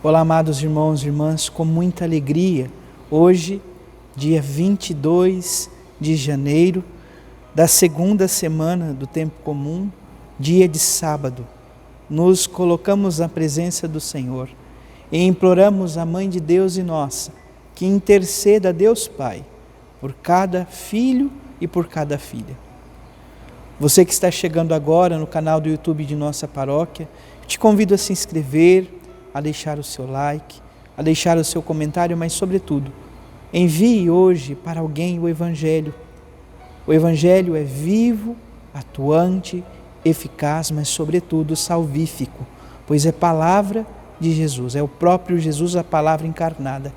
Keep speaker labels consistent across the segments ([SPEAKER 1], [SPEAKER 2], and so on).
[SPEAKER 1] Olá, amados irmãos e irmãs, com muita alegria, hoje, dia 22 de janeiro, da segunda semana do tempo comum, dia de sábado, nos colocamos na presença do Senhor e imploramos a Mãe de Deus e nossa, que interceda a Deus Pai, por cada filho e por cada filha. Você que está chegando agora no canal do YouTube de nossa paróquia, te convido a se inscrever, a deixar o seu like, a deixar o seu comentário, mas sobretudo, envie hoje para alguém o Evangelho. O Evangelho é vivo, atuante, eficaz, mas sobretudo salvífico, pois é palavra de Jesus, é o próprio Jesus, a palavra encarnada.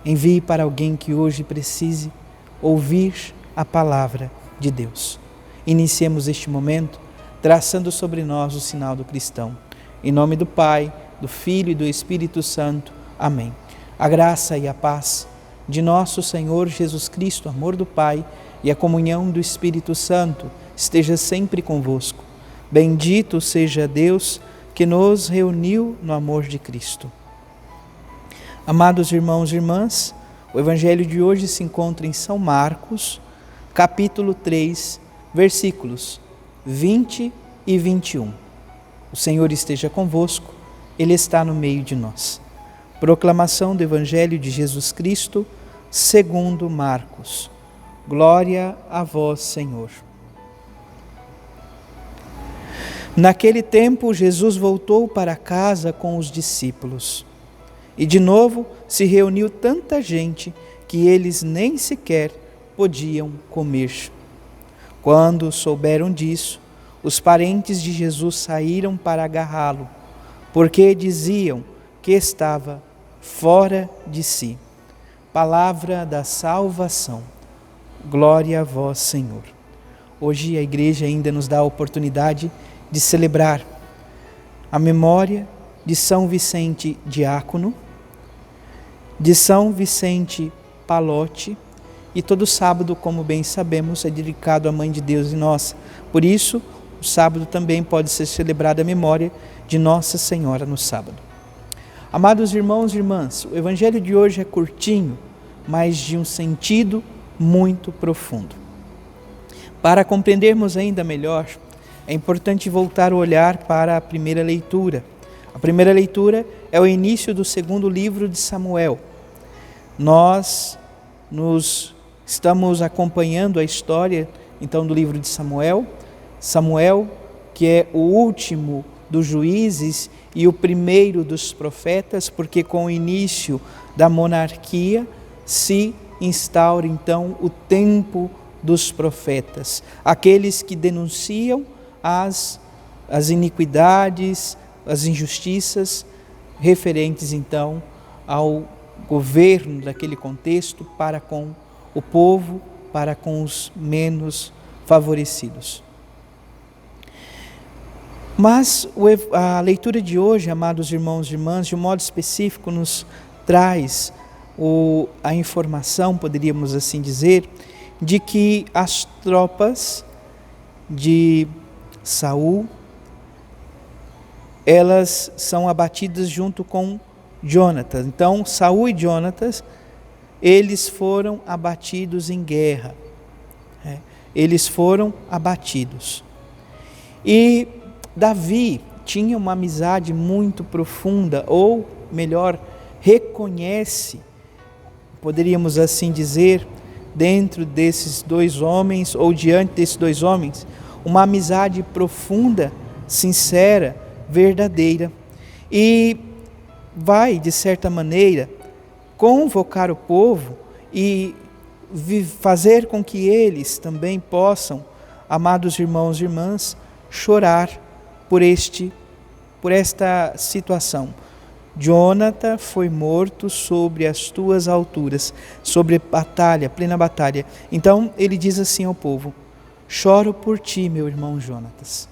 [SPEAKER 1] Envie para alguém que hoje precise ouvir a palavra de Deus. Iniciemos este momento traçando sobre nós o sinal do cristão. Em nome do Pai, do Filho e do Espírito Santo. Amém. A graça e a paz de nosso Senhor Jesus Cristo, o amor do Pai e a comunhão do Espírito Santo esteja sempre convosco. Bendito seja Deus que nos reuniu no amor de Cristo. Amados irmãos e irmãs, o Evangelho de hoje se encontra em São Marcos, capítulo 3, versículos 20 e 21. O Senhor esteja convosco. Ele está no meio de nós. Proclamação do Evangelho de Jesus Cristo, segundo Marcos. Glória a vós, Senhor. Naquele tempo, Jesus voltou para casa com os discípulos. E de novo se reuniu tanta gente que eles nem sequer podiam comer. Quando souberam disso, os parentes de Jesus saíram para agarrá-lo, porque diziam que estava fora de si. Palavra da salvação. Glória a vós, Senhor. Hoje a igreja ainda nos dá a oportunidade de celebrar a memória de São Vicente Diácono, de São Vicente Palote, e todo sábado, como bem sabemos, é dedicado à Mãe de Deus e nossa. Por isso, o sábado também pode ser celebrada a memória de Nossa Senhora no sábado. Amados irmãos e irmãs, o Evangelho de hoje é curtinho, mas de um sentido muito profundo. Para compreendermos ainda melhor, é importante voltar o olhar para a primeira leitura. A primeira leitura é o início do segundo livro de Samuel. Nós estamos acompanhando a história, então, do livro de Samuel. Samuel, que é o último dos juízes e o primeiro dos profetas, porque com o início da monarquia se instaura então o tempo dos profetas, aqueles que denunciam as iniquidades, as injustiças referentes então ao governo daquele contexto para com o povo, para com os menos favorecidos. Mas a leitura de hoje, amados irmãos e irmãs, de um modo específico nos traz a informação, poderíamos assim dizer, de que as tropas de Saul, elas são abatidas junto com Jonatas. Então, Saul e Jonatas, eles foram abatidos em guerra. Eles foram abatidos. E Davi tinha uma amizade muito profunda, ou melhor, reconhece, poderíamos assim dizer, dentro desses dois homens, ou diante desses dois homens, uma amizade profunda, sincera, verdadeira. E vai, de certa maneira, convocar o povo e fazer com que eles também possam, amados irmãos e irmãs, chorar por esta situação. Jonatas foi morto sobre as tuas alturas, sobre batalha, plena batalha. Então ele diz assim ao povo: choro por ti, meu irmão Jonatas.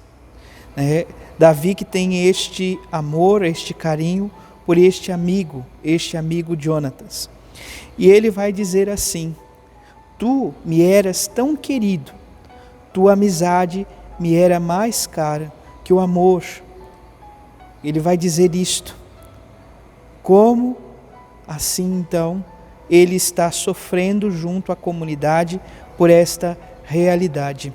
[SPEAKER 1] Davi, que tem este amor, este carinho por este amigo Jonatas. E ele vai dizer assim: tu me eras tão querido, tua amizade me era mais cara que o amor. Ele vai dizer isto. como assim então ele está sofrendo junto à comunidade por esta realidade.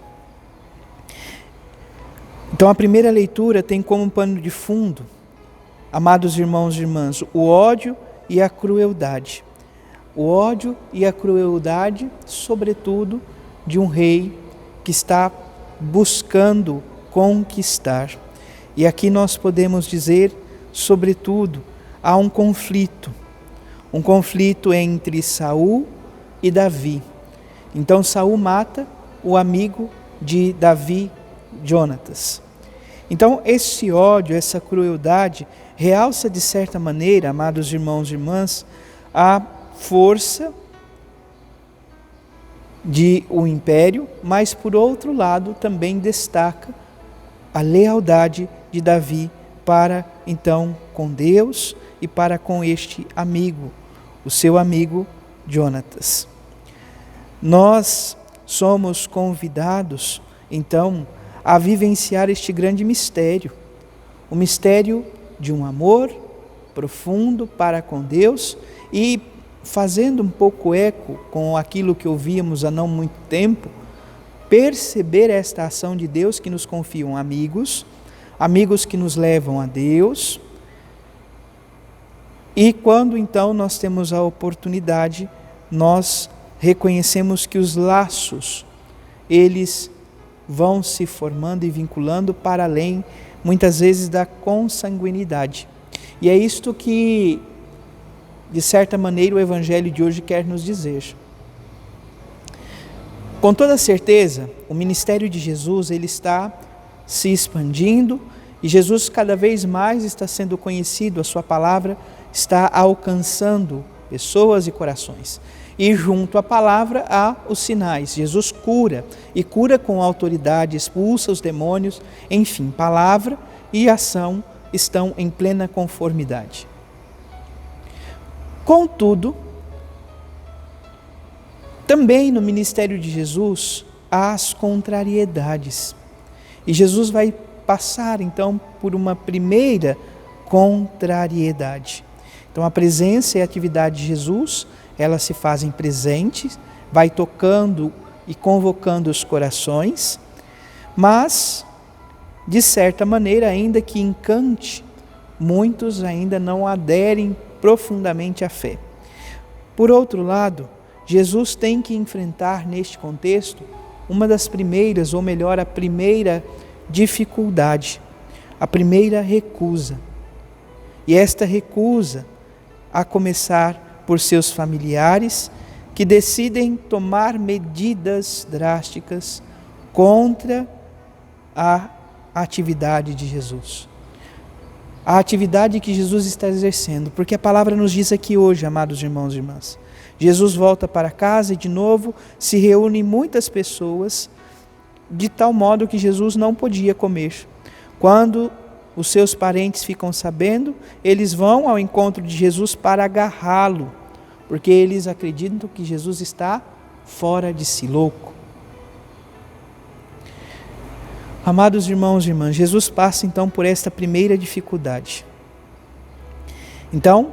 [SPEAKER 1] Então a primeira leitura tem como pano de fundo, amados irmãos e irmãs, o ódio e a crueldade. O ódio e a crueldade, sobretudo, de um rei que está buscando conquistar. E aqui nós podemos dizer, sobretudo, há um conflito entre Saul e Davi. Então Saul mata o amigo de Davi, Jonatas. Então esse ódio, essa crueldade, realça de certa maneira, amados irmãos e irmãs, a força de um império, mas por outro lado também destaca a lealdade de Davi para então com Deus e para com este amigo, o seu amigo Jonatas. Nós somos convidados então a vivenciar este grande mistério, o mistério de um amor profundo para com Deus e fazendo um pouco eco com aquilo que ouvíamos há não muito tempo, perceber esta ação de Deus que nos confiam amigos que nos levam a Deus. E quando então nós temos a oportunidade, nós reconhecemos que os laços, eles vão se formando e vinculando para além, muitas vezes, da consanguinidade. E é isto que, de certa maneira, o Evangelho de hoje quer nos dizer. Com toda certeza, o ministério de Jesus ele está se expandindo e Jesus cada vez mais está sendo conhecido, a sua palavra está alcançando pessoas e corações. E junto à palavra há os sinais. Jesus cura, e cura com autoridade, expulsa os demônios. Enfim, palavra e ação estão em plena conformidade. Contudo, também no ministério de Jesus há as contrariedades. E Jesus vai passar então por uma primeira contrariedade. Então a presença e a atividade de Jesus, elas se fazem presentes, vai tocando e convocando os corações, mas, de certa maneira, ainda que encante, muitos ainda não aderem profundamente à fé. Por outro lado, Jesus tem que enfrentar neste contexto uma das primeiras, ou melhor, a primeira dificuldade, a primeira recusa. E esta recusa, a começar por seus familiares, que decidem tomar medidas drásticas contra a atividade de Jesus. A atividade que Jesus está exercendo, porque a palavra nos diz aqui hoje, amados irmãos e irmãs, Jesus volta para casa e de novo se reúnem muitas pessoas, de tal modo que Jesus não podia comer. Quando os seus parentes ficam sabendo, eles vão ao encontro de Jesus para agarrá-lo, porque eles acreditam que Jesus está fora de si, louco. Amados irmãos e irmãs, Jesus passa então por esta primeira dificuldade. Então,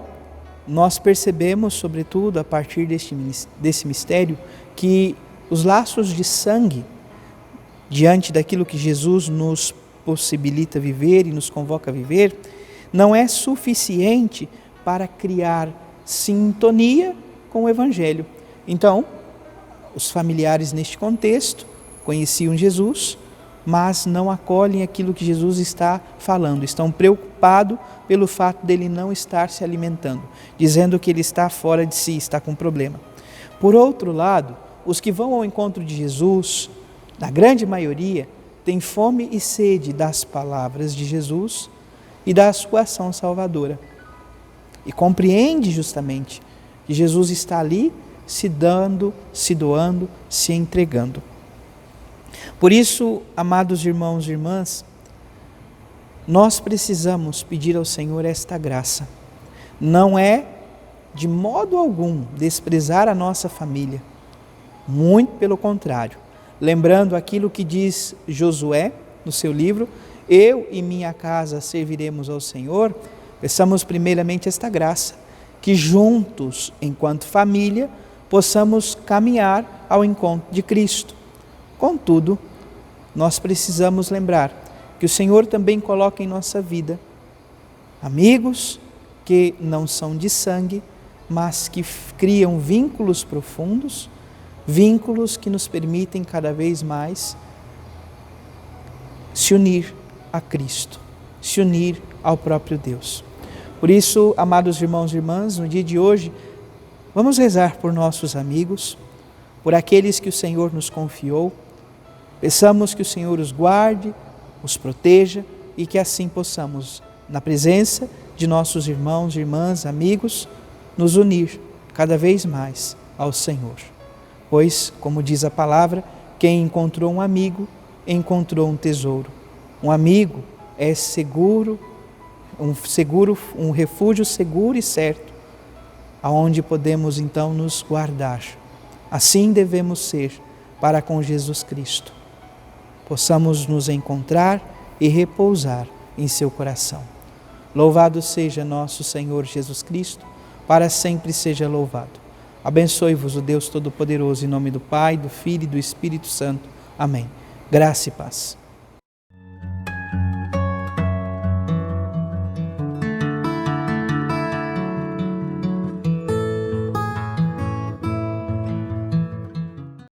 [SPEAKER 1] nós percebemos, sobretudo a partir desse mistério, que os laços de sangue, diante daquilo que Jesus nos possibilita viver e nos convoca a viver, não é suficiente para criar sintonia com o Evangelho. Então, os familiares neste contexto conheciam Jesus, mas não acolhem aquilo que Jesus está falando, estão preocupados pelo fato dele não estar se alimentando, dizendo que ele está fora de si, está com problema. Por outro lado, os que vão ao encontro de Jesus, na grande maioria, têm fome e sede das palavras de Jesus e da sua ação salvadora. E compreende justamente que Jesus está ali se dando, se doando, se entregando. Por isso, amados irmãos e irmãs, nós precisamos pedir ao Senhor esta graça. Não é, de modo algum, desprezar a nossa família. Muito pelo contrário. Lembrando aquilo que diz Josué no seu livro, eu e minha casa serviremos ao Senhor, Peçamos primeiramente esta graça, que juntos, enquanto família, possamos caminhar ao encontro de Cristo. Contudo, nós precisamos lembrar que o Senhor também coloca em nossa vida amigos que não são de sangue, mas que criam vínculos profundos, vínculos que nos permitem cada vez mais se unir a Cristo, se unir ao próprio Deus. Por isso, amados irmãos e irmãs, no dia de hoje, vamos rezar por nossos amigos, por aqueles que o Senhor nos confiou. Peçamos que o Senhor os guarde, os proteja e que assim possamos, na presença de nossos irmãos, irmãs, amigos, nos unir cada vez mais ao Senhor. Pois, como diz a palavra, quem encontrou um amigo, encontrou um tesouro. Um amigo é seguro, um refúgio seguro e certo, aonde podemos então nos guardar. Assim devemos ser para com Jesus Cristo. Possamos nos encontrar e repousar em seu coração. Louvado seja nosso Senhor Jesus Cristo, para sempre seja louvado. Abençoe-vos o Deus Todo-Poderoso, em nome do Pai, do Filho e do Espírito Santo. Amém. Graça e paz.